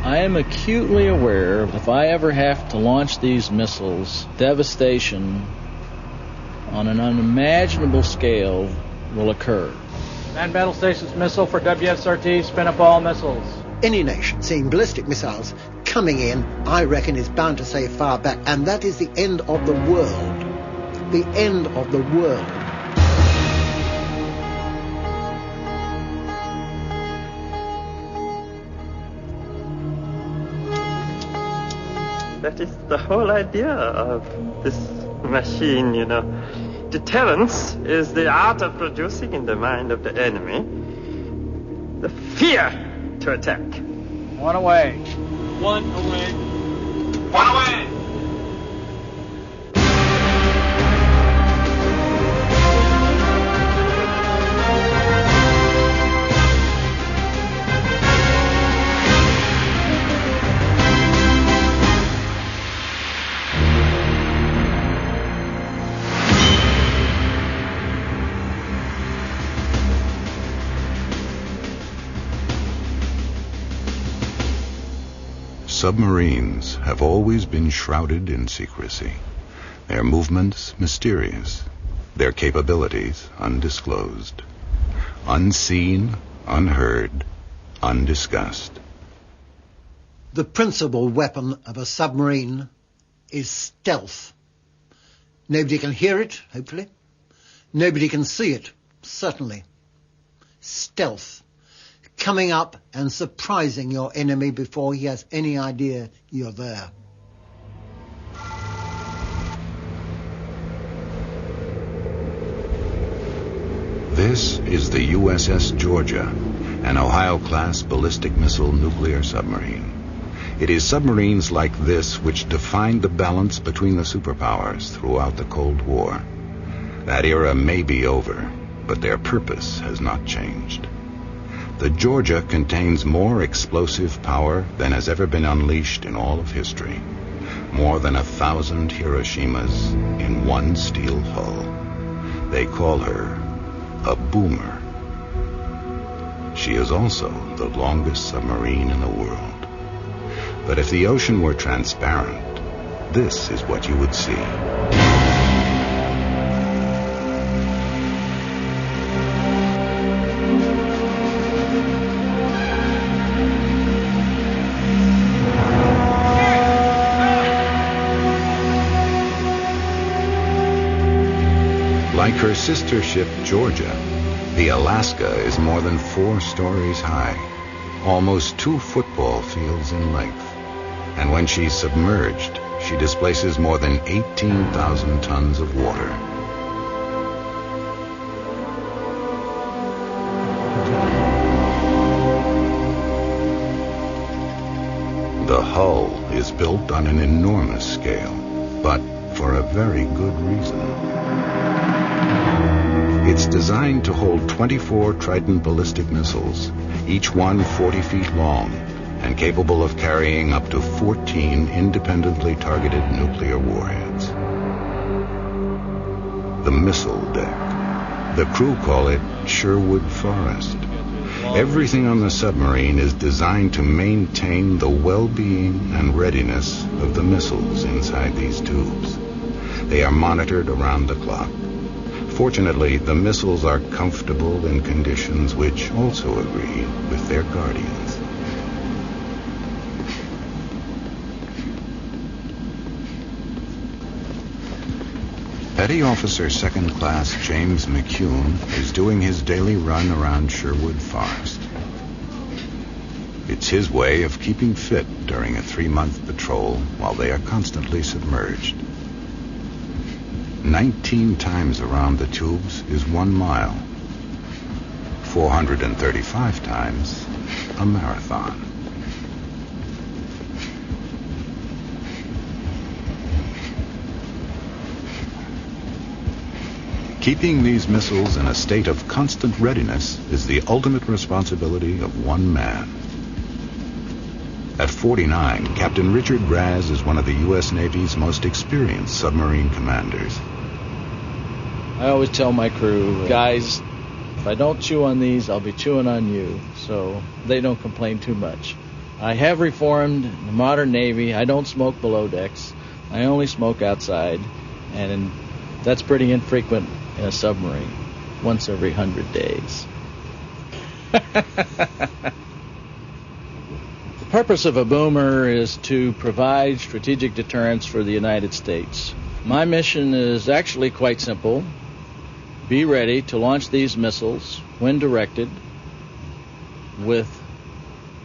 I am acutely aware if I ever have to launch these missiles, devastation on an unimaginable scale will occur. Man Battle Station's missile for WSRT, spin up all missiles. Any nation seeing ballistic missiles coming in, I reckon, is bound to say fire back, and that is the end of the world. The end of the world. That is the whole idea of this machine, you know. Deterrence is the art of producing in the mind of the enemy the fear to attack. One away. One away. One away! Submarines have always been shrouded in secrecy, their movements mysterious, their capabilities undisclosed, unseen, unheard, undiscussed. The principal weapon of a submarine is stealth. Nobody can hear it, hopefully. Nobody can see it, certainly. Stealth. Coming up and surprising your enemy before he has any idea you're there. This is the USS Georgia, an Ohio-class ballistic missile nuclear submarine. It is submarines like this which defined the balance between the superpowers throughout the Cold War. That era may be over, but their purpose has not changed. The Georgia contains more explosive power than has ever been unleashed in all of history. More than 1,000 Hiroshimas in one steel hull. They call her a boomer. She is also the longest submarine in the world. But if the ocean were transparent, this is what you would see. Like her sister ship, Georgia, the Alaska is more than 4 stories high, almost 2 football fields in length. And when she's submerged, she displaces more than 18,000 tons of water. The hull is built on an enormous scale, but for a very good reason. It's designed to hold 24 Trident ballistic missiles, each one 40 feet long, and capable of carrying up to 14 independently targeted nuclear warheads. The missile deck. The crew call it Sherwood Forest. Everything on the submarine is designed to maintain the well-being and readiness of the missiles inside these tubes. They are monitored around the clock. Fortunately, the missiles are comfortable in conditions which also agree with their guardians. Petty Officer Second Class James McCune is doing his daily run around Sherwood Forest. It's his way of keeping fit during a 3-month patrol while they are constantly submerged. 19 times around the tubes is 1 mile. 435 times a marathon. Keeping these missiles in a state of constant readiness is the ultimate responsibility of one man. At 49, Captain Richard Raz is one of the U.S. Navy's most experienced submarine commanders. I always tell my crew, guys, if I don't chew on these, I'll be chewing on you, so they don't complain too much. I have reformed the modern Navy. I don't smoke below decks. I only smoke outside, and that's pretty infrequent in a submarine, once every 100 days. The purpose of a boomer is to provide strategic deterrence for the United States. My mission is actually quite simple. Be ready to launch these missiles when directed with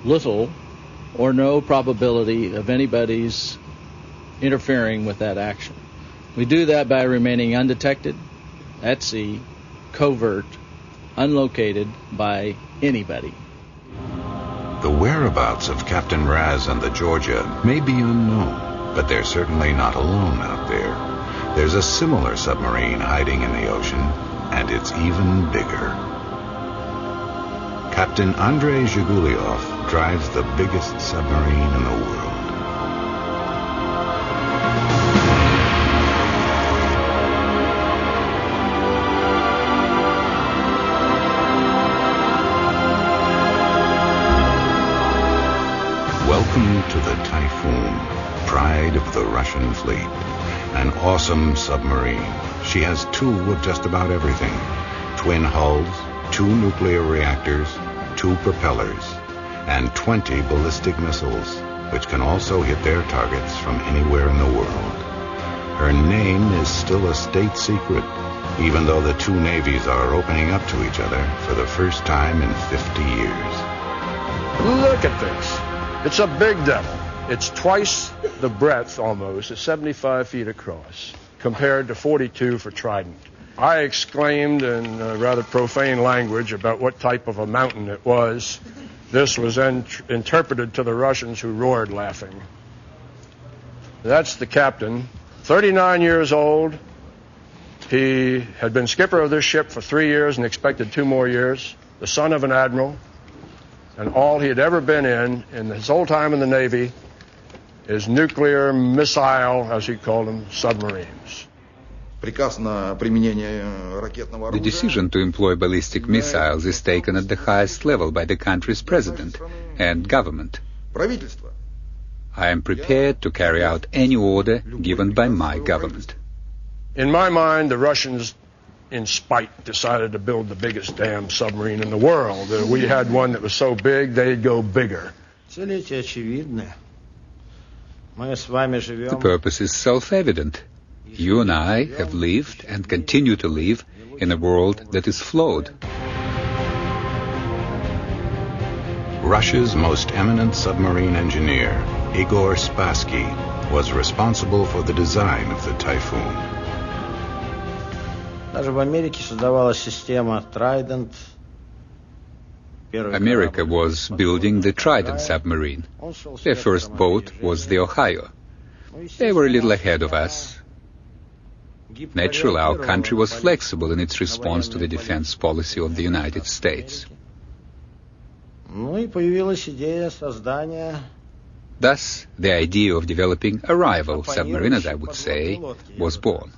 little or no probability of anybody's interfering with that action. We do that by remaining undetected, at sea, covert, unlocated by anybody. The whereabouts of Captain Raz and the Georgia may be unknown, but they're certainly not alone out there. There's a similar submarine hiding in the ocean, and it's even bigger. Captain Andrei Zhiguliov drives the biggest submarine in the world. Welcome to the Typhoon, pride of the Russian fleet. An awesome submarine. She has two of just about everything. Twin hulls, 2 nuclear reactors, 2 propellers, and 20 ballistic missiles, which can also hit their targets from anywhere in the world. Her name is still a state secret, even though the two navies are opening up to each other for the first time in 50 years. Look at this. It's a big devil. It's twice the breadth almost. It's 75 feet across, compared to 42 for Trident. I exclaimed in rather profane language about what type of a mountain it was. This was then interpreted to the Russians, who roared laughing. That's the captain, 39 years old. He had been skipper of this ship for 3 years and expected 2 more years, the son of an admiral. And all he had ever been in his whole time in the Navy, is nuclear, missile, as he called them, submarines. The decision to employ ballistic missiles is taken at the highest level by the country's president and government. I am prepared to carry out any order given by my government. In my mind, the Russians, in spite, decided to build the biggest damn submarine in the world. We had one that was so big, they'd go bigger. The purpose is self-evident. You and I have lived and continue to live in a world that is flawed. Russia's most eminent submarine engineer, Igor Spassky, was responsible for the design of the Typhoon. America was building the Trident submarine. Their first boat was the Ohio. They were a little ahead of us. Naturally, our country was flexible in its response to the defense policy of the United States. Thus, the idea of developing a rival submarine, as I would say, was born.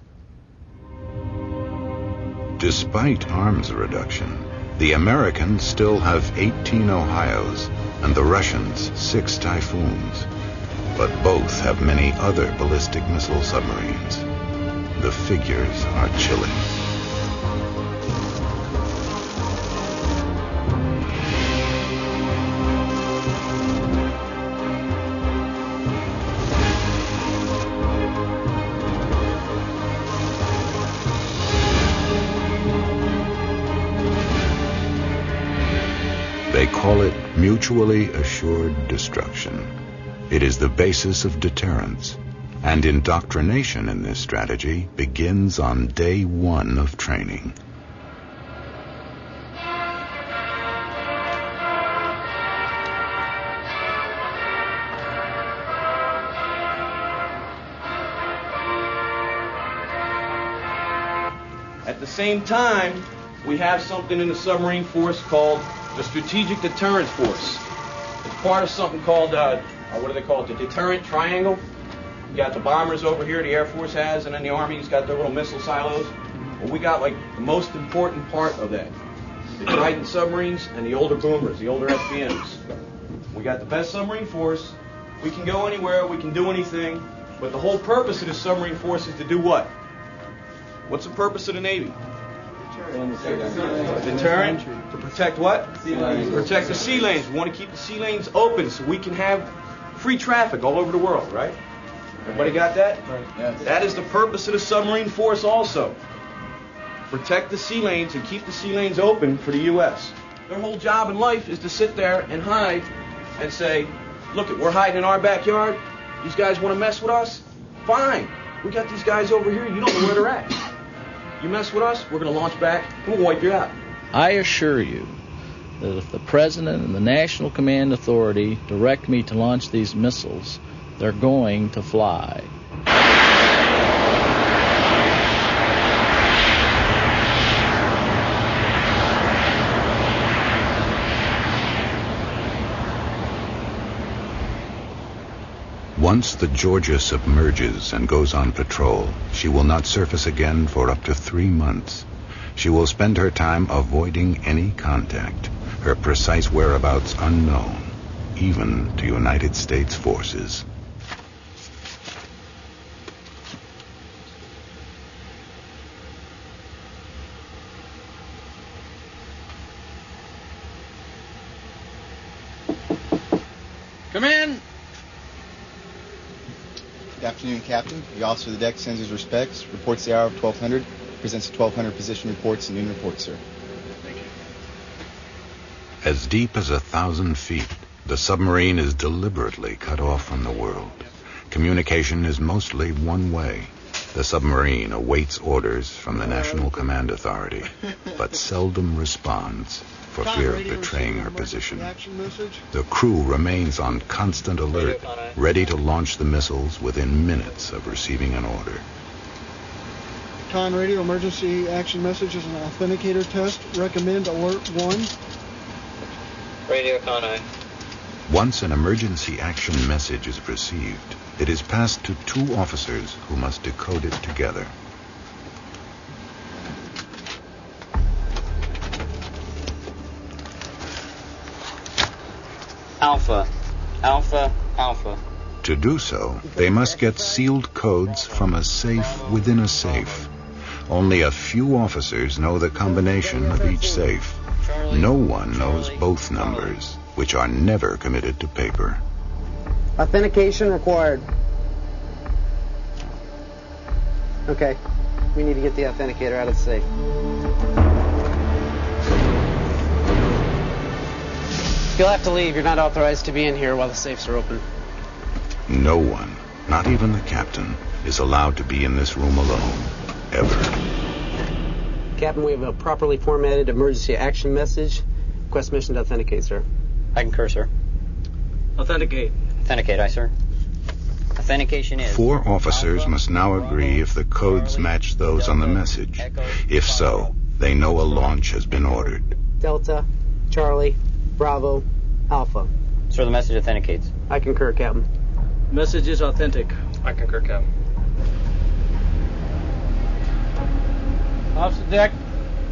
Despite arms reduction, the Americans still have 18 Ohios and the Russians 6 Typhoons. But both have many other ballistic missile submarines. The figures are chilling. They call it mutually assured destruction. It is the basis of deterrence, and indoctrination in this strategy begins on day 1 of training. At the same time, we have something in the submarine force called the Strategic Deterrence Force. It's part of something called, what do they call it, the Deterrent Triangle. You got the bombers over here, the Air Force has, and then the Army's got their little missile silos. Well, we got like the most important part of that. The Trident submarines and the older boomers, the older SBMs. We got the best submarine force. We can go anywhere. We can do anything. But the whole purpose of the submarine force is to do what? What's the purpose of the Navy? Deterrent. To protect what? Protect the sea lanes. We want to keep the sea lanes open so we can have free traffic all over the world, right? Everybody got that? Right. That is the purpose of the submarine force also. Protect the sea lanes and keep the sea lanes open for the U.S. Their whole job in life is to sit there and hide and say, look, we're hiding in our backyard. These guys want to mess with us? Fine. We got these guys over here. You don't know where they're at. You mess with us, we're going to launch back, and we'll wipe you out. I assure you that if the President and the National Command Authority direct me to launch these missiles, they're going to fly. Once the Georgia submerges and goes on patrol, she will not surface again for up to 3 months. She will spend her time avoiding any contact, her precise whereabouts unknown, even to United States forces. Come in. Good afternoon, Captain. The officer of the deck sends his respects, reports the hour of 1200, presents the 1200 position reports and noon reports, sir. Thank you. As deep as 1,000 feet, the submarine is deliberately cut off from the world. Communication is mostly one way. The submarine awaits orders from the National Command Authority, but seldom responds for fear of betraying her position. The crew remains on constant alert, ready to launch the missiles within minutes of receiving an order. Con radio emergency action message is an authenticator test. Recommend alert 1. Radio Con I. Once an emergency action message is received, it is passed to 2 officers who must decode it together. Alpha, Alpha, Alpha. To do so, they must get sealed codes from a safe within a safe. Only a few officers know the combination of each safe. No one knows both numbers, which are never committed to paper. Authentication required. Okay, we need to get the authenticator out of the safe. You'll have to leave. You're not authorized to be in here while the safes are open. No one, not even the captain, is allowed to be in this room alone, ever. Captain, we have a properly formatted emergency action message. Request mission to authenticate, sir. I concur, sir. Authenticate. Authenticate, aye, sir. Authentication is... 4 officers must now agree if the codes match those on the message. If so, they know a launch has been ordered. Delta, Charlie, Bravo, Alpha. Sir, the message authenticates. I concur, Captain. Message is authentic. I concur, Captain. Officer deck,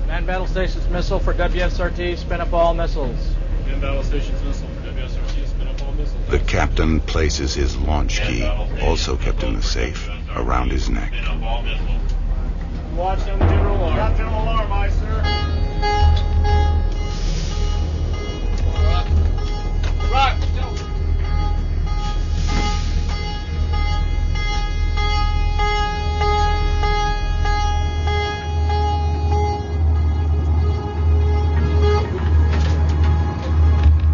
man battle stations missile for WSRT, spin up all missiles. Man battle stations missile for WSRT, spin up all missiles. The captain places his launch key, also kept in the safe, around his neck. Watch down the general alarm. Got general alarm, aye, sir. Rock, go.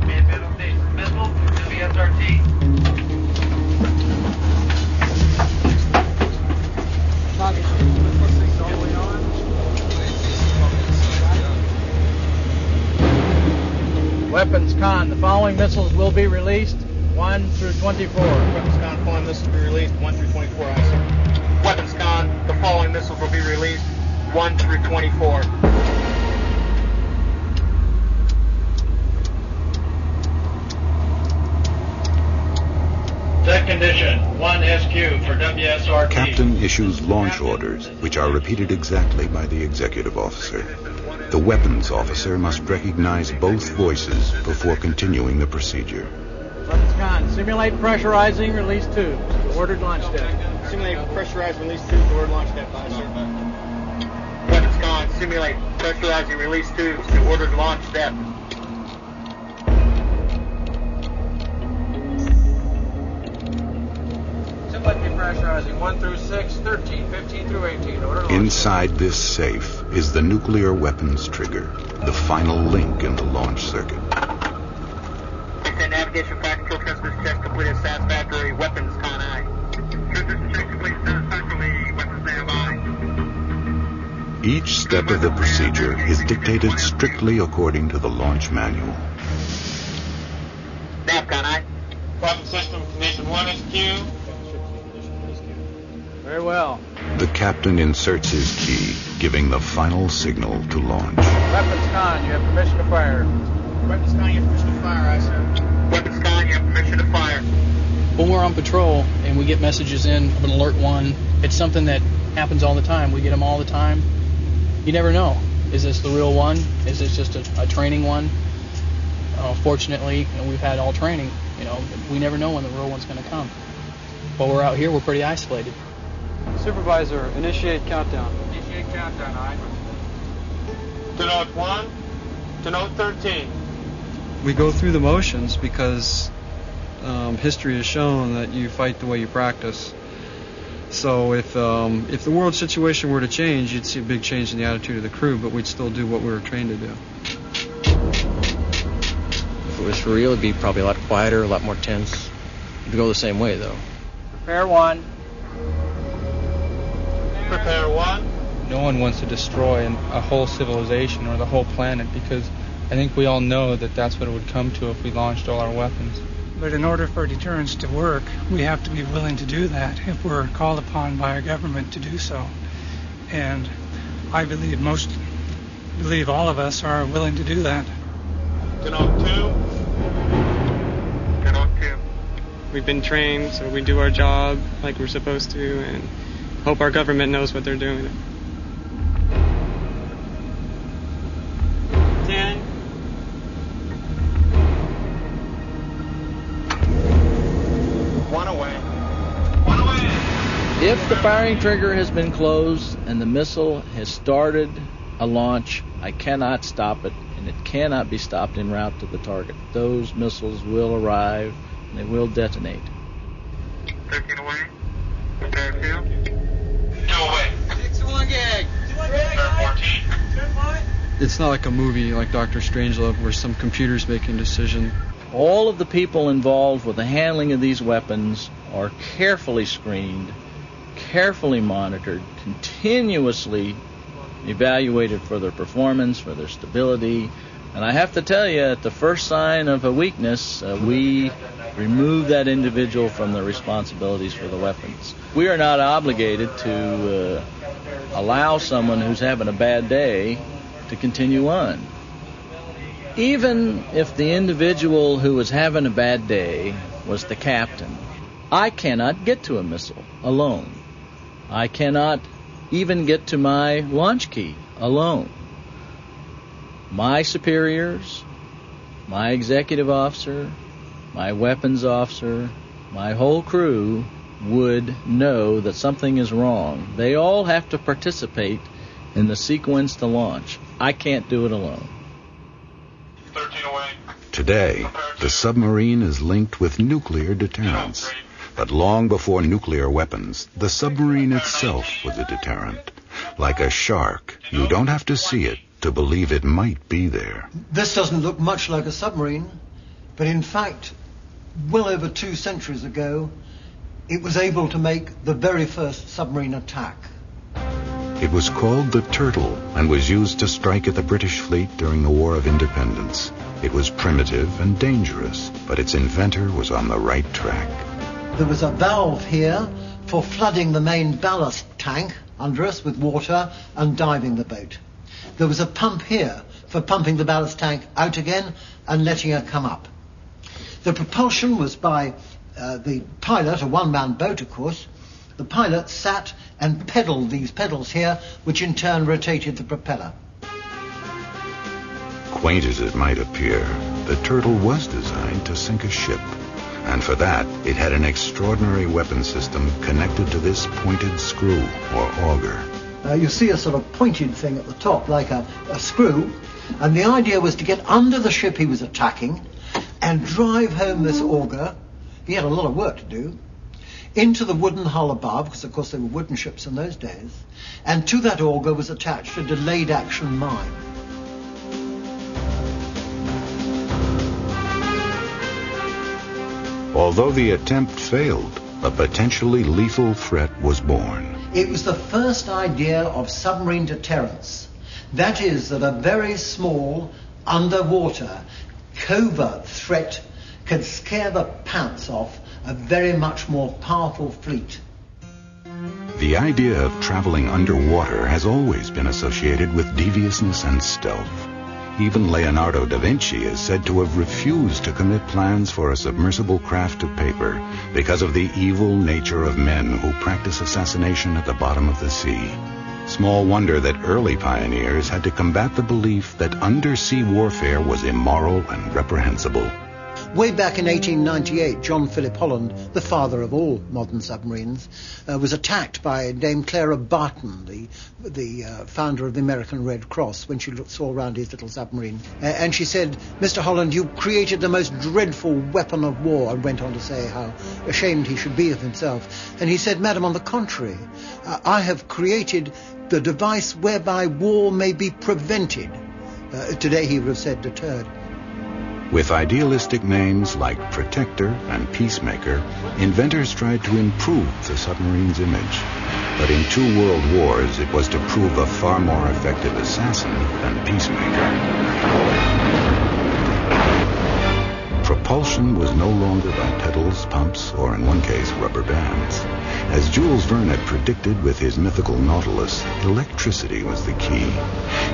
Man battle station missile for WSRT. Weapons Con, the following missiles will be released 1 through 24. Weapons Con, following missiles will be released 1 through 24, aye, sir. Weapons Con, the following missiles will be released 1 through 24. Set condition, 1 SQ for WSRT. Captain issues launch orders, which are repeated exactly by the executive officer. The weapons officer must recognize both voices before continuing the procedure. Weapons con, simulate pressurizing release tubes to ordered launch deck. Simulate pressurized release tubes to ordered launch deck, aye, sir. Weapons con, simulate pressurizing release tubes to ordered launch deck. Simulate depressurizing 1 through 6, 13, 15 through 18. Ordered launch Inside this safe is the nuclear weapons trigger, the final link in the launch circuit. Navigation flight control transmission check completed satisfactory. Weapons con aye. Transmission check completed satisfactorily. Weapons stand by. Each step of the procedure is dictated strictly according to the launch manual. Nav con aye. Weapon system condition 1 is Q. Very well. The captain inserts his key, giving the final signal to launch. Weapons con, you have permission to fire. Weapons con, you have permission to fire, aye, sir. Weapons con, you have permission to fire. When we're on patrol and we get messages in of an alert one, it's something that happens all the time. We get them all the time. You never know. Is this the real one? Is this just a training one? Fortunately, we've had all training. We never know when the real one's going to come. While we're out here, we're pretty isolated. Supervisor, initiate countdown. Initiate countdown, aye. To note 1, to note 13. We go through the motions because history has shown that you fight the way you practice. So if the world situation were to change, you'd see a big change in the attitude of the crew, but we'd still do what we were trained to do. If it was for real, it'd be probably a lot quieter, a lot more tense. It'd go the same way, though. Prepare 1. Prepare 1. No one wants to destroy a whole civilization or the whole planet, because I think we all know that that's what it would come to if we launched all our weapons. But in order for deterrence to work, we have to be willing to do that if we're called upon by our government to do so. And I believe all of us are willing to do that. To note 2. To note 2. We've been trained, so we do our job like we're supposed to, and hope our government knows what they're doing. 10. One away. One away. If the firing trigger has been closed and the missile has started a launch, I cannot stop it, and it cannot be stopped en route to the target. Those missiles will arrive, and they will detonate. 13 away. Prepare 2. 2 away. 6 to 1 gag. 14. It's not like a movie like Dr. Strangelove where some computer's making a decision. All of the people involved with the handling of these weapons are carefully screened, carefully monitored, continuously evaluated for their performance, for their stability. And I have to tell you, at the first sign of a weakness, we remove that individual from the responsibilities for the weapons. We are not obligated to allow someone who's having a bad day to continue on. Even if the individual who was having a bad day was the captain, I cannot get to a missile alone. I cannot even get to my launch key alone. My superiors, my executive officer, my weapons officer, my whole crew would know that something is wrong. They all have to participate in the sequence to launch. I can't do it alone. 13 away. Today, the submarine is linked with nuclear deterrence. But long before nuclear weapons, the submarine itself was a deterrent. Like a shark, you don't have to see it to believe it might be there. This doesn't look much like a submarine, but in fact, well over 2 centuries ago, it was able to make the very first submarine attack. It was called the Turtle and was used to strike at the British fleet during the War of Independence. It was primitive and dangerous, but its inventor was on the right track. There was a valve here for flooding the main ballast tank under us with water and diving the boat. There was a pump here for pumping the ballast tank out again and letting it come up. The propulsion was by the pilot, a one-man boat, of course. The pilot sat and pedalled these pedals here, which in turn rotated the propeller. Quaint as it might appear, the Turtle was designed to sink a ship. And for that, it had an extraordinary weapon system connected to this pointed screw or auger. You see a sort of pointed thing at the top, like a screw, and the idea was to get under the ship he was attacking and drive home this auger. He had a lot of work to do, into the wooden hull above, because of course they were wooden ships in those days, and to that auger was attached a delayed action mine. Although the attempt failed, a potentially lethal threat was born. It was the first idea of submarine deterrence. That is, that a very small, underwater, covert threat could scare the pants off a very much more powerful fleet. The idea of traveling underwater has always been associated with deviousness and stealth. Even Leonardo da Vinci is said to have refused to commit plans for a submersible craft to paper because of the evil nature of men who practice assassination at the bottom of the sea. Small wonder that early pioneers had to combat the belief that undersea warfare was immoral and reprehensible. Way back in 1898, John Philip Holland, the father of all modern submarines, was attacked by Dame Clara Barton, the founder of the American Red Cross, when she saw around his little submarine. And she said, "Mr. Holland, you created the most dreadful weapon of war," and went on to say how ashamed he should be of himself. And he said, "Madam, on the contrary, I have created the device whereby war may be prevented." Today he would have said deterred. With idealistic names like Protector and Peacemaker, inventors tried to improve the submarine's image. But in 2 world wars, it was to prove a far more effective assassin than Peacemaker. Propulsion was no longer by pedals, pumps, or in one case, rubber bands. As Jules Verne had predicted with his mythical Nautilus, electricity was the key.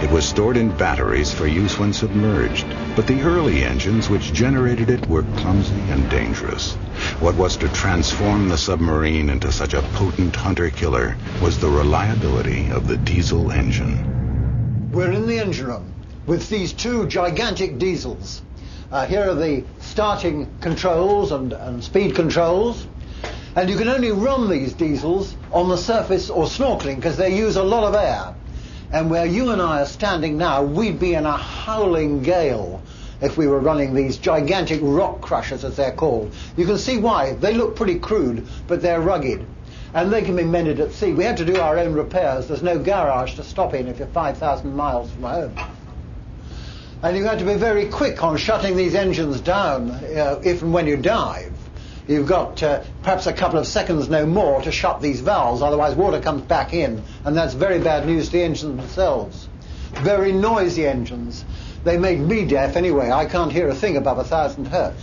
It was stored in batteries for use when submerged, but the early engines which generated it were clumsy and dangerous. What was to transform the submarine into such a potent hunter-killer was the reliability of the diesel engine. We're in the engine room with these 2 gigantic diesels. Here are the starting controls and speed controls. And you can only run these diesels on the surface or snorkeling because they use a lot of air. And where you and I are standing now, we'd be in a howling gale if we were running these gigantic rock crushers, as they're called. You can see why. They look pretty crude, but they're rugged. And they can be mended at sea. We had to do our own repairs. There's no garage to stop in if you're 5,000 miles from home. And you have to be very quick on shutting these engines down if and when you dive. You've got perhaps a couple of seconds, no more, to shut these valves, otherwise water comes back in, and that's very bad news to the engines themselves. Very noisy engines. They made me deaf anyway. I can't hear a thing above 1,000 hertz.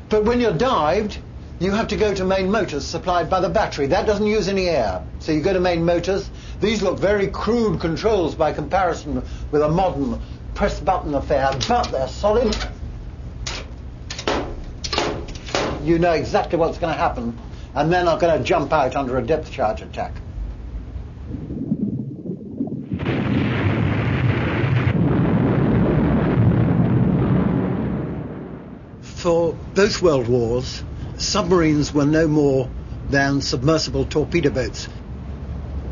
But when you're dived, you have to go to main motors supplied by the battery. That doesn't use any air. So you go to main motors. These look very crude controls by comparison with a modern press-button affair, but they're solid. You know exactly what's going to happen, and they're not going to jump out under a depth charge attack. For both world wars, submarines were no more than submersible torpedo boats.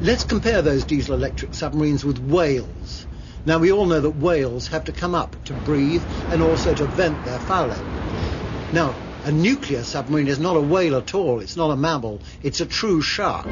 Let's compare those diesel-electric submarines with whales. Now, we all know that whales have to come up to breathe and also to vent their fouling. Now, a nuclear submarine is not a whale at all. It's not a mammal. It's a true shark.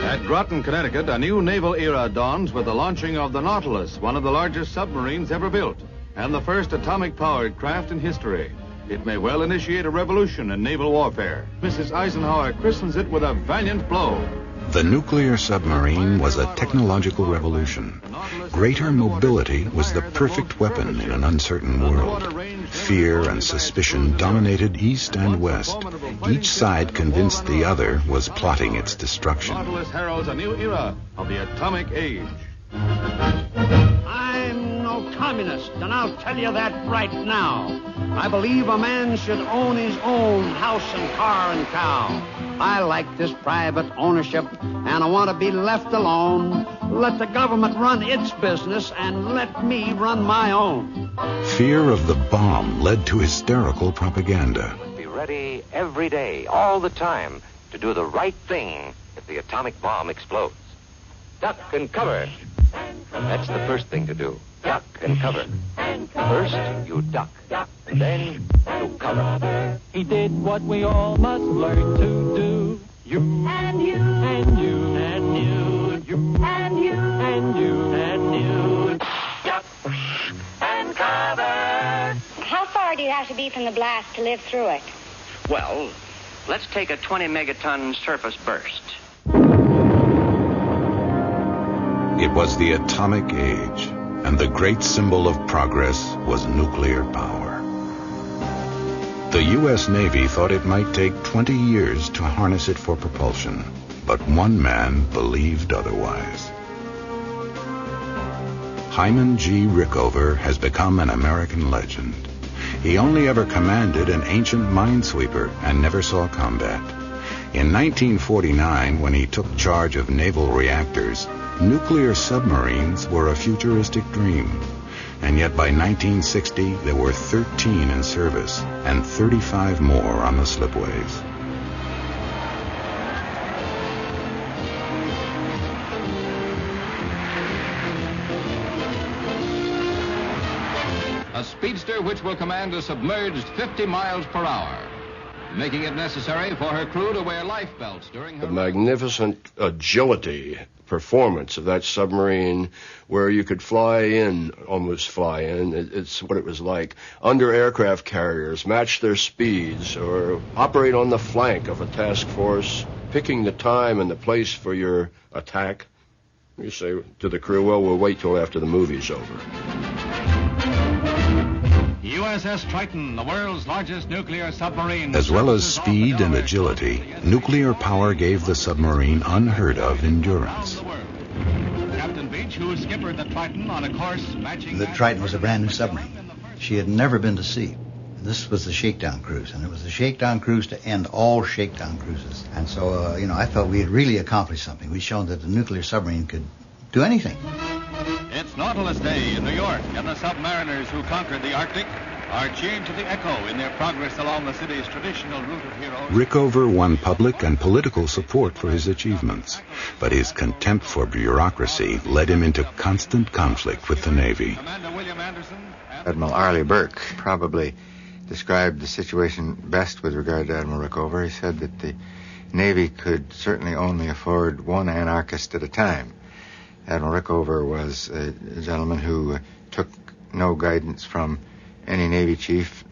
At Groton, Connecticut, a new naval era dawns with the launching of the Nautilus, one of the largest submarines ever built, and the first atomic-powered craft in history. It may well initiate a revolution in naval warfare. Mrs. Eisenhower christens it with a valiant blow. The nuclear submarine was a technological revolution. Greater mobility was the perfect weapon in an uncertain world. Fear and suspicion dominated east and west. Each side convinced the other was plotting its destruction. Nautilus heralds a new era of the atomic age. I'm no communist, and I'll tell you that right now. I believe a man should own his own house and car and cow. I like this private ownership, and I want to be left alone. Let the government run its business, and let me run my own. Fear of the bomb led to hysterical propaganda. Be ready every day, all the time, to do the right thing if the atomic bomb explodes. Duck and cover. That's the first thing to do. Duck and cover. First, you duck. And then, you cover. He did what we all must learn to do. You and you and you and you. You and you and you and you. Duck and cover. How far do you have to be from the blast to live through it? Well, let's take a 20 megaton surface burst. It was the atomic age, and the great symbol of progress was nuclear power. The U.S. Navy thought it might take 20 years to harness it for propulsion, but one man believed otherwise. Hyman G. Rickover has become an American legend. He only ever commanded an ancient minesweeper and never saw combat. In 1949, when he took charge of naval reactors, nuclear submarines were a futuristic dream. And yet by 1960, there were 13 in service and 35 more on the slipways. A speedster which will command a submerged 50 miles per hour, making it necessary for her crew to wear life belts during her... The magnificent agility performance of that submarine, where you could almost fly in. It's what it was like. Under aircraft carriers, match their speeds, or operate on the flank of a task force, picking the time and the place for your attack. You say to the crew, well, we'll wait till after the movie's over. USS Triton, the world's largest nuclear submarine. As well as speed and agility, nuclear power gave the submarine unheard of endurance. Captain Beach, who skippered the Triton on a course matching... The Triton was a brand new submarine. She had never been to sea. This was the shakedown cruise, and it was the shakedown cruise to end all shakedown cruises. And so, I felt we had really accomplished something. We'd shown that the nuclear submarine could do anything. It's Nautilus Day in New York, and the submariners who conquered the Arctic are cheered to the echo in their progress along the city's traditional route of heroes. Rickover won public and political support for his achievements, but his contempt for bureaucracy led him into constant conflict with the Navy. Admiral Arleigh Burke probably described the situation best with regard to Admiral Rickover. He said that the Navy could certainly only afford one anarchist at a time. Admiral Rickover was a gentleman who took no guidance from any Navy chief,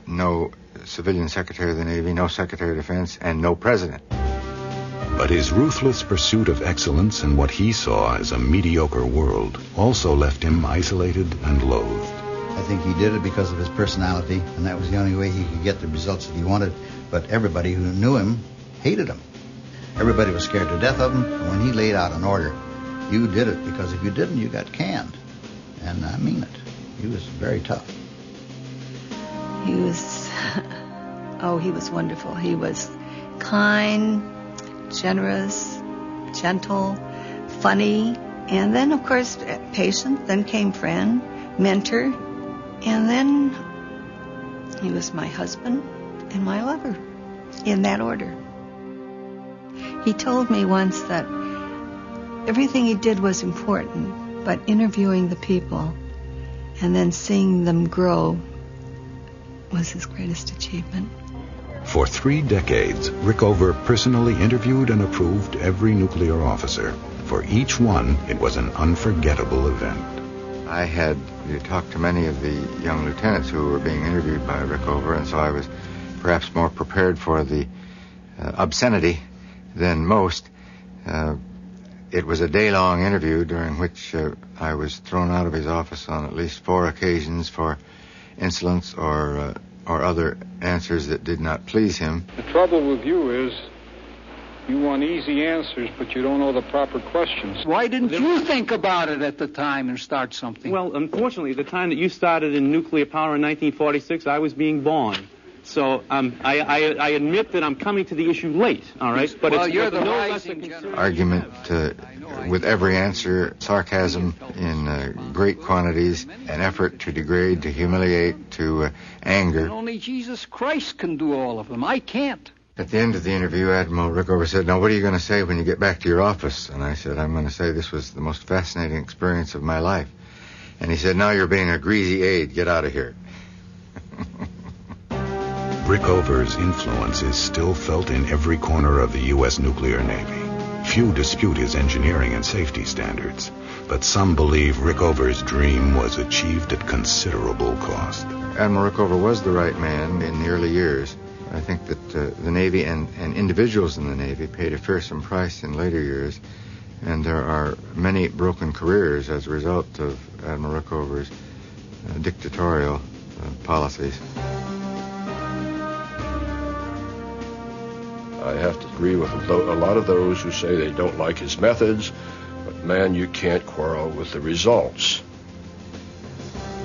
no civilian Secretary of the Navy, no Secretary of Defense, and no President. But his ruthless pursuit of excellence in what he saw as a mediocre world also left him isolated and loathed. I think he did it because of his personality, and that was the only way he could get the results that he wanted. But everybody who knew him hated him. Everybody was scared to death of him, and when he laid out an order, you did it, because if you didn't, you got canned. And I mean it. He was very tough. He was, he was wonderful. He was kind, generous, gentle, funny, and then, of course, patient. Then came friend, mentor, and then he was my husband and my lover, in that order. He told me once that everything he did was important, but interviewing the people and then seeing them grow was his greatest achievement. For 3 decades, Rickover personally interviewed and approved every nuclear officer. For each one, it was an unforgettable event. I had talked to many of the young lieutenants who were being interviewed by Rickover, and so I was perhaps more prepared for the obscenity than most. It was a day-long interview during which I was thrown out of his office on at least 4 occasions for insolence or other answers that did not please him. The trouble with you is You want easy answers, but you don't know the proper questions. Why didn't you think about it at the time and start something? Well, unfortunately, the time that you started in nuclear power in 1946, I was being born. So I admit that I'm coming to the issue late, all right? But well, it's you're the no rising less a concern. Argument with every answer, sarcasm in great quantities, an effort to degrade, to humiliate, to anger. And only Jesus Christ can do all of them. I can't. At the end of the interview, Admiral Rickover said, "Now, what are you going to say when you get back to your office?" And I said, "I'm going to say this was the most fascinating experience of my life." And he said, "Now you're being a greasy aide. Get out of here." Rickover's influence is still felt in every corner of the U.S. nuclear Navy. Few dispute his engineering and safety standards, but some believe Rickover's dream was achieved at considerable cost. Admiral Rickover was the right man in the early years. I think that the Navy and individuals in the Navy paid a fearsome price in later years, and there are many broken careers as a result of Admiral Rickover's dictatorial policies. I have to agree with a lot of those who say they don't like his methods, but man, you can't quarrel with the results.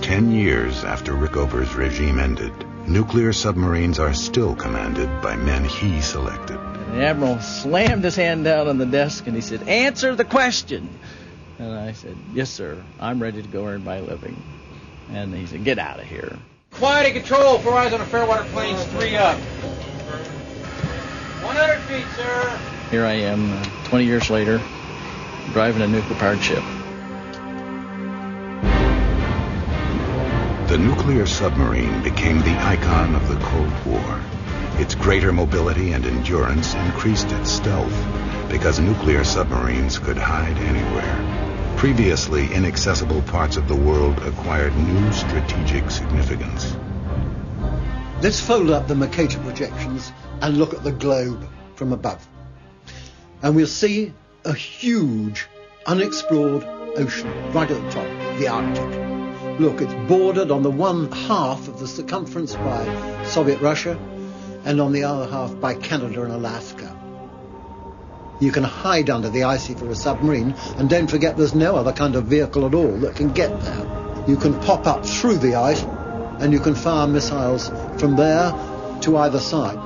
10 years after Rickover's regime ended, nuclear submarines are still commanded by men he selected. And the Admiral slammed his hand down on the desk and he said, "Answer the question." And I said, "Yes, sir. I'm ready to go earn my living." And he said, "Get out of here." Quiet and control. 4 eyes on a Fairwater planes. 3 up. 100 feet, sir. Here I am, 20 years later, driving a nuclear-powered ship. The nuclear submarine became the icon of the Cold War. Its greater mobility and endurance increased its stealth because nuclear submarines could hide anywhere. Previously inaccessible parts of the world acquired new strategic significance. Let's fold up the Mercator projections and look at the globe from above. And we'll see a huge unexplored ocean right at the top, the Arctic. Look, it's bordered on the one half of the circumference by Soviet Russia and on the other half by Canada and Alaska. You can hide under the ice for a submarine, and don't forget there's no other kind of vehicle at all that can get there. You can pop up through the ice and you can fire missiles from there to either side.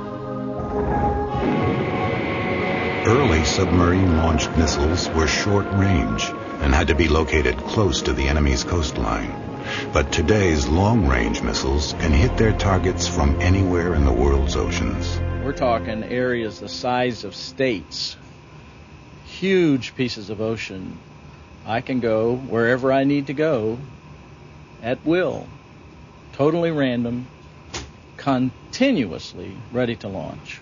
Early submarine-launched missiles were short-range and had to be located close to the enemy's coastline. But today's long-range missiles can hit their targets from anywhere in the world's oceans. We're talking areas the size of states, huge pieces of ocean. I can go wherever I need to go at will, totally random, continuously ready to launch.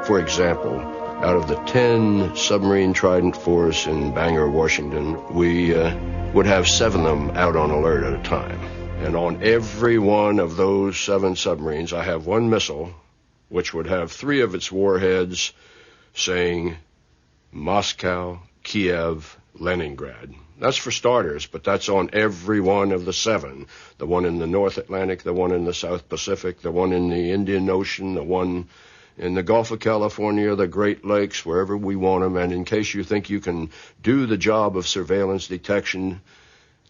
For example, out of the 10 submarine Trident force in Bangor, Washington, we would have 7 of them out on alert at a time. And on every one of those 7 submarines, I have one missile, which would have 3 of its warheads saying Moscow, Kiev, Leningrad. That's for starters, but that's on every one of the 7. The one in the North Atlantic, the one in the South Pacific, the one in the Indian Ocean, the one in the Gulf of California, the Great Lakes, wherever we want them. And in case you think you can do the job of surveillance detection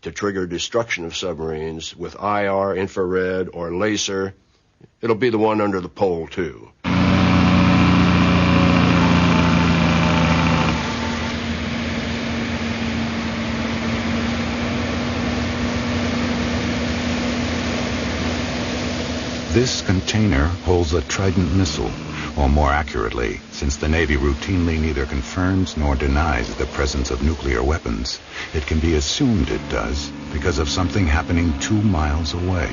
to trigger destruction of submarines with IR, infrared, or laser, it'll be the one under the pole, too. This container holds a Trident missile, or more accurately, since the Navy routinely neither confirms nor denies the presence of nuclear weapons, it can be assumed it does because of something happening 2 miles away.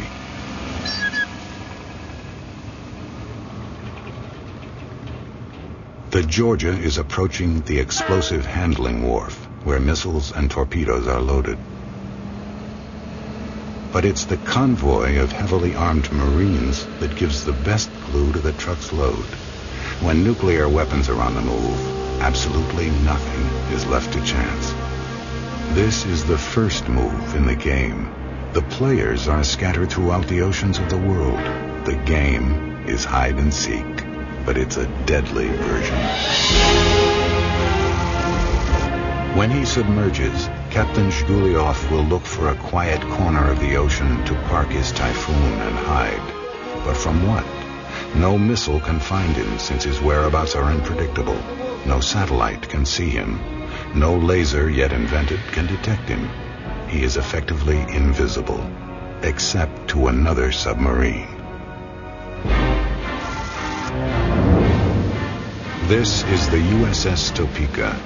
The Georgia is approaching the explosive handling wharf, where missiles and torpedoes are loaded. But it's the convoy of heavily armed Marines that gives the best clue to the truck's load. When nuclear weapons are on the move, absolutely nothing is left to chance. This is the first move in the game. The players are scattered throughout the oceans of the world. The game is hide and seek, but it's a deadly version. When he submerges, Captain Shgulyov will look for a quiet corner of the ocean to park his Typhoon and hide. But from what? No missile can find him, since his whereabouts are unpredictable. No satellite can see him. No laser yet invented can detect him. He is effectively invisible, except to another submarine. This is the USS Topeka.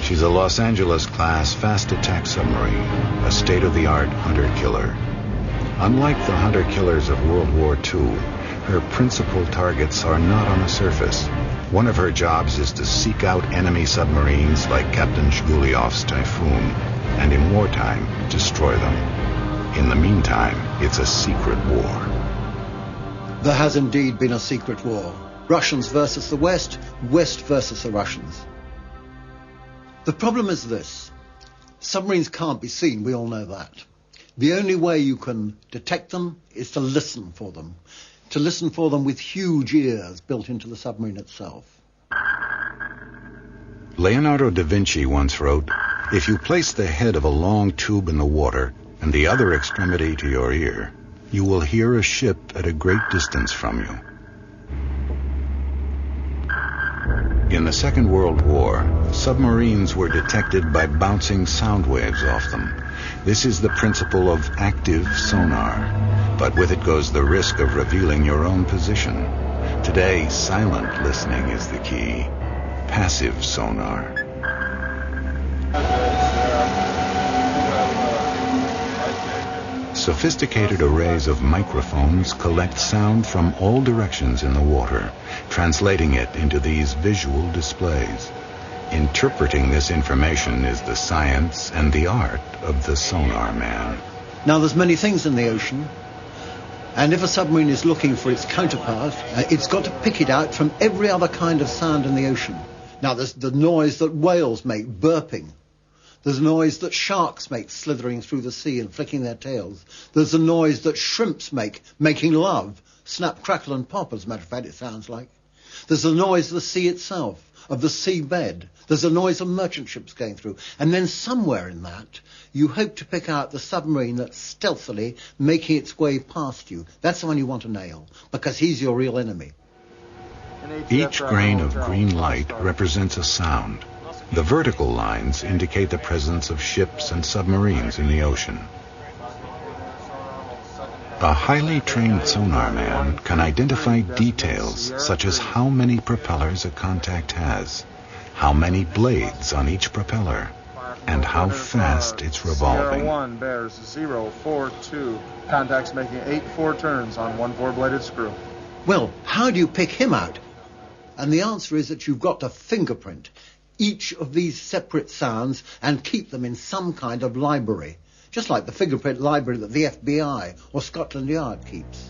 She's a Los Angeles-class fast attack submarine, a state-of-the-art hunter-killer. Unlike the hunter-killers of World War II, her principal targets are not on the surface. One of her jobs is to seek out enemy submarines like Captain Shgulyov's Typhoon, and in wartime, destroy them. In the meantime, it's a secret war. There has indeed been a secret war. Russians versus the West, West versus the Russians. The problem is this. Submarines can't be seen, we all know that. The only way you can detect them is to listen for them. To listen for them with huge ears built into the submarine itself. Leonardo da Vinci once wrote, "If you place the head of a long tube in the water and the other extremity to your ear, you will hear a ship at a great distance from you." In the Second World War, submarines were detected by bouncing sound waves off them. This is the principle of active sonar, but with it goes the risk of revealing your own position. Today, silent listening is the key. Passive sonar. Sophisticated arrays of microphones collect sound from all directions in the water, translating it into these visual displays. Interpreting this information is the science and the art of the sonar man. Now, there's many things in the ocean, and if a submarine is looking for its counterpart, it's got to pick it out from every other kind of sound in the ocean. Now, there's the noise that whales make, burping. There's a noise that sharks make, slithering through the sea and flicking their tails. There's a noise that shrimps make, making love, snap, crackle and pop, as a matter of fact, it sounds like. There's the noise of the sea itself, of the seabed. There's a noise of merchant ships going through. And then somewhere in that, you hope to pick out the submarine that's stealthily making its way past you. That's the one you want to nail, because he's your real enemy. Each grain of green light represents a sound. The vertical lines indicate the presence of ships and submarines in the ocean. A highly trained sonar man can identify details such as how many propellers a contact has, how many blades on each propeller, and how fast it's revolving. Sierra 1 bears 042. Contacts making 84 turns on one 4-bladed screw. Well, how do you pick him out? And the answer is that you've got to fingerprint each of these separate sounds and keep them in some kind of library, just like the fingerprint library that the FBI or Scotland Yard keeps.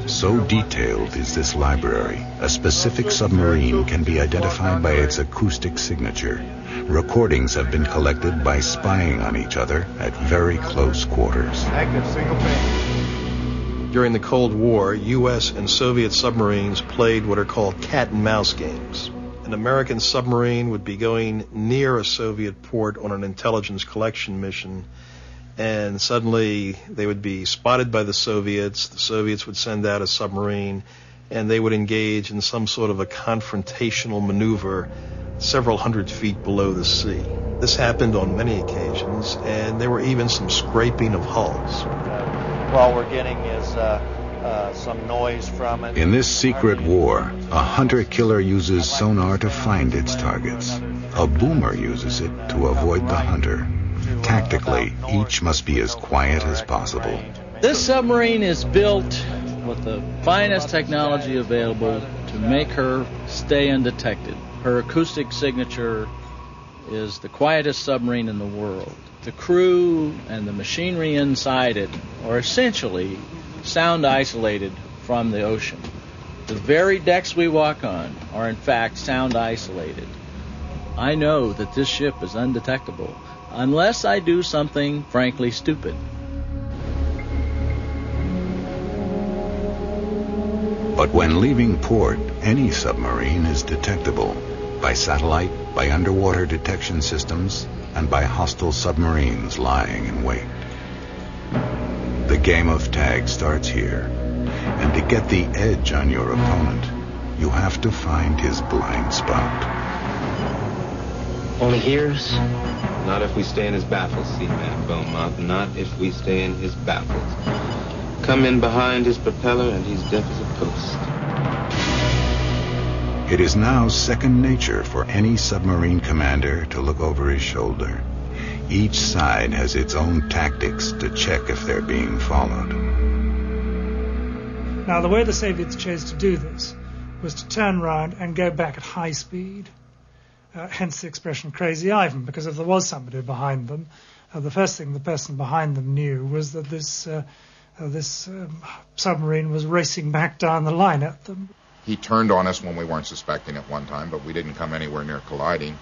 So detailed is this library, a specific submarine can be identified by its acoustic signature. Recordings have been collected by spying on each other at very close quarters. Active single pane. During the Cold War, U.S. and Soviet submarines played what are called cat and mouse games. An American submarine would be going near a Soviet port on an intelligence collection mission, and suddenly they would be spotted by the Soviets. The Soviets would send out a submarine, and they would engage in some sort of a confrontational maneuver several hundred feet below the sea. This happened on many occasions, and there were even some scraping of hulls. All we're getting is some noise from it. In this secret war, a hunter-killer uses sonar to find its targets. A boomer uses it to avoid the hunter. Tactically, each must be as quiet as possible. This submarine is built with the finest technology available to make her stay undetected. Her acoustic signature is the quietest submarine in the world. The crew and the machinery inside it are essentially sound isolated from the ocean. The very decks we walk on are in fact sound isolated. I know that this ship is undetectable unless I do something frankly stupid. But when leaving port, any submarine is detectable by satellite, by underwater detection systems, and by hostile submarines lying in wait. The game of tag starts here, and to get the edge on your opponent, you have to find his blind spot. Only here's? Not if we stay in his baffles, Seaman Beaumont. Not if we stay in his baffles. Come in behind his propeller and he's deaf as a post. It is now second nature for any submarine commander to look over his shoulder. Each side has its own tactics to check if they're being followed. Now, the way the Soviets chose to do this was to turn around and go back at high speed. Hence the expression Crazy Ivan, because if there was somebody behind them, the first thing the person behind them knew was that this submarine was racing back down the line at them. He turned on us when we weren't suspecting it one time, but we didn't come anywhere near colliding.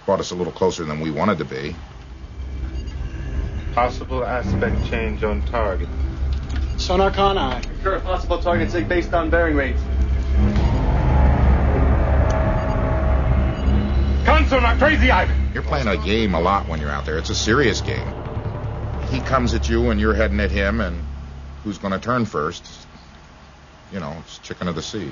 Brought us a little closer than we wanted to be. Possible aspect change on target. Sonar con eye. Sure, possible target sig based on bearing rates. Consonar, Crazy Ivan! You're playing a game a lot when you're out there. It's a serious game. He comes at you and you're heading at him, and who's going to turn first? You know, it's chicken of the sea.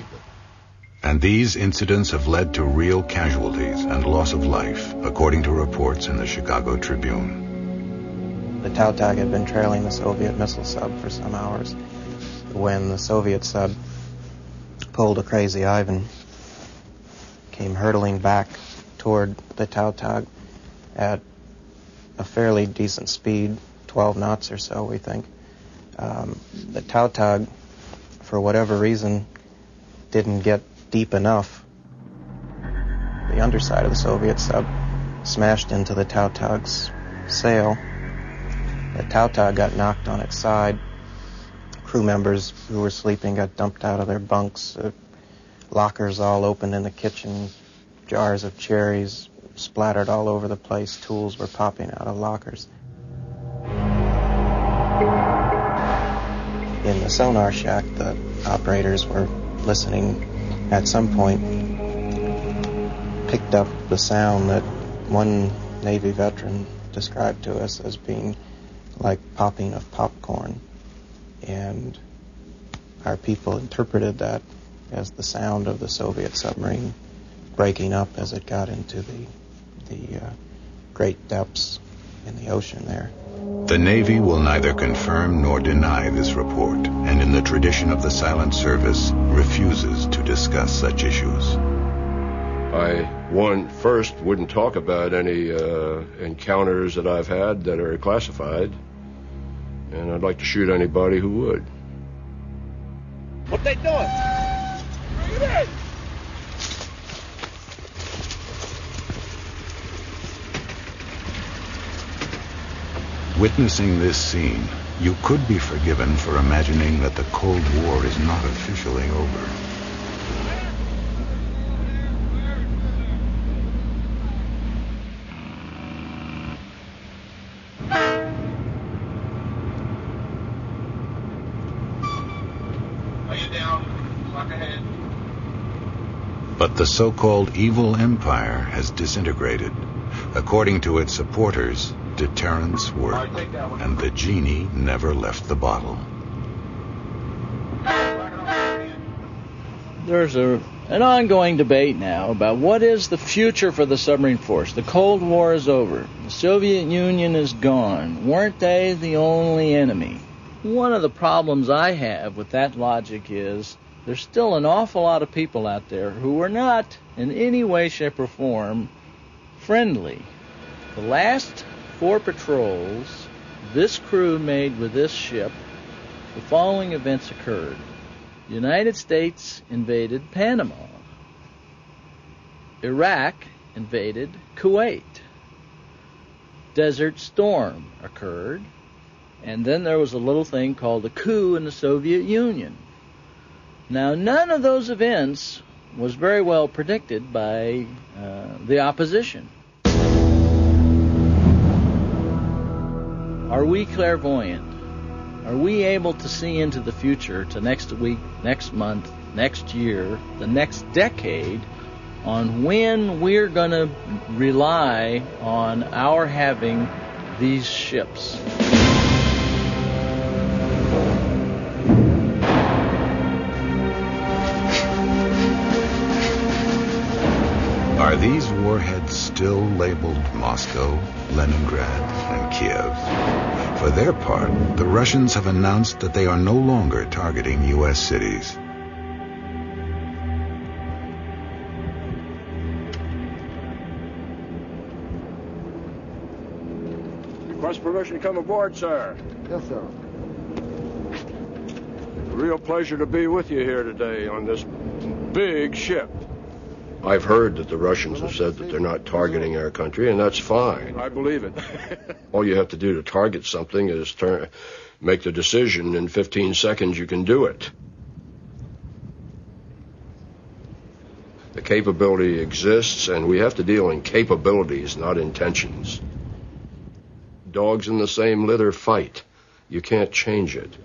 And these incidents have led to real casualties and loss of life, according to reports in the Chicago Tribune. The Tautog had been trailing the Soviet missile sub for some hours when the Soviet sub pulled a Crazy Ivan, came hurtling back toward the Tautog at a fairly decent speed, 12 knots or so, we think. The Tautog, for whatever reason, didn't get deep enough. The underside of the Soviet sub smashed into the Tautog's sail. The Tautog got knocked on its side. Crew members who were sleeping got dumped out of their bunks. Lockers all opened in the kitchen. Jars of cherries splattered all over the place. Tools were popping out of lockers. In the sonar shack, the operators were listening. At some point, picked up the sound that one Navy veteran described to us as being like popping of popcorn. And our people interpreted that as the sound of the Soviet submarine breaking up as it got into the great depths in the ocean there. The Navy will neither confirm nor deny this report, and in the tradition of the Silent Service, refuses to discuss such issues. I, first wouldn't talk about any encounters that I've had that are classified, and I'd like to shoot anybody who would. What they doing? Bring it in! Witnessing this scene, you could be forgiven for imagining that the Cold War is not officially over. But the so-called evil empire has disintegrated. According to its supporters, deterrence worked, and the genie never left the bottle. There's an ongoing debate now about what is the future for the submarine force. The Cold War is over. The Soviet Union is gone. Weren't they the only enemy? One of the problems I have with that logic is there's still an awful lot of people out there who are not in any way, shape, or form friendly. The last 4 patrols this crew made with this ship, the following events occurred. The United States invaded Panama. Iraq invaded Kuwait. Desert Storm occurred, and then there was a little thing called the coup in the Soviet Union. Now, none of those events was very well predicted by the opposition. Are we clairvoyant? Are we able to see into the future, to next week, next month, next year, the next decade, on when we're going to rely on our having these ships? Are these warheads still labeled Moscow, Leningrad, and Kiev? For their part, the Russians have announced that they are no longer targeting U.S. cities. Request permission to come aboard, sir. Yes, sir. Real pleasure to be with you here today on this big ship. I've heard that the Russians have said that they're not targeting our country, and that's fine. I believe it. All you have to do to target something is make the decision. In 15 seconds, you can do it. The capability exists, and we have to deal in capabilities, not intentions. Dogs in the same litter fight. You can't change it.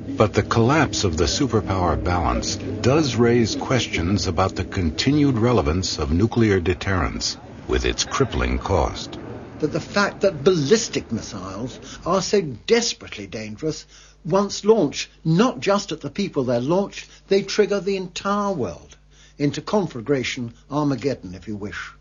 But the collapse of the superpower balance does raise questions about the continued relevance of nuclear deterrence with its crippling cost. That the fact that ballistic missiles are so desperately dangerous, once launched, not just at the people they're launched, they trigger the entire world into conflagration, Armageddon, if you wish.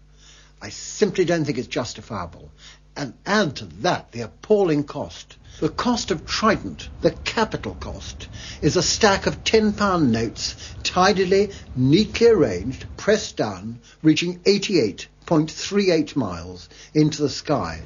I simply don't think it's justifiable. And add to that the appalling cost. The cost of Trident, the capital cost, is a stack of £10 notes, tidily, neatly arranged, pressed down, reaching 88.38 miles into the sky.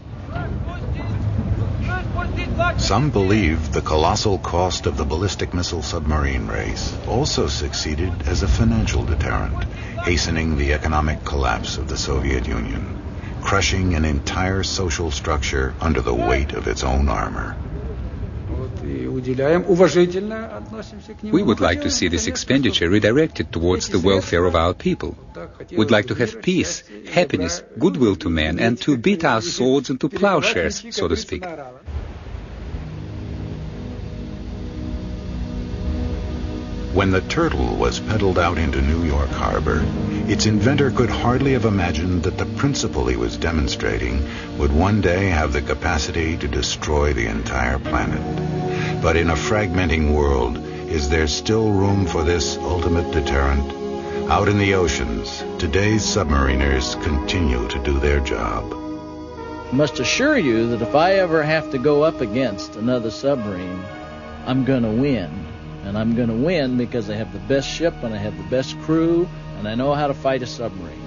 Some believe the colossal cost of the ballistic missile submarine race also succeeded as a financial deterrent, hastening the economic collapse of the Soviet Union, crushing an entire social structure under the weight of its own armor. We would like to see this expenditure redirected towards the welfare of our people. We'd like to have peace, happiness, goodwill to men, and to beat our swords into plowshares, so to speak. When the Turtle was peddled out into New York Harbor, its inventor could hardly have imagined that the principle he was demonstrating would one day have the capacity to destroy the entire planet. But in a fragmenting world, is there still room for this ultimate deterrent? Out in the oceans, today's submariners continue to do their job. I must assure you that if I ever have to go up against another submarine, I'm going to win. And I'm going to win because I have the best ship and I have the best crew and I know how to fight a submarine.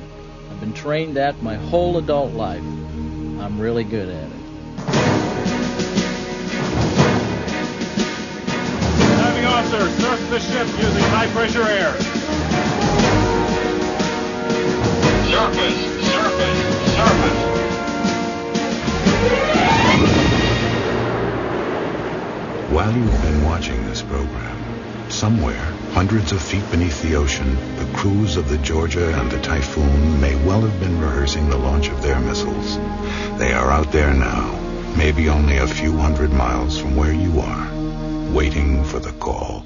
I've been trained that my whole adult life. I'm really good at it. Diving officer, surf the ship using high-pressure air. Surface, surface, surface. While you've been watching this program, somewhere, hundreds of feet beneath the ocean, the crews of the Georgia and the Typhoon may well have been rehearsing the launch of their missiles. They are out there now, maybe only a few hundred miles from where you are, waiting for the call.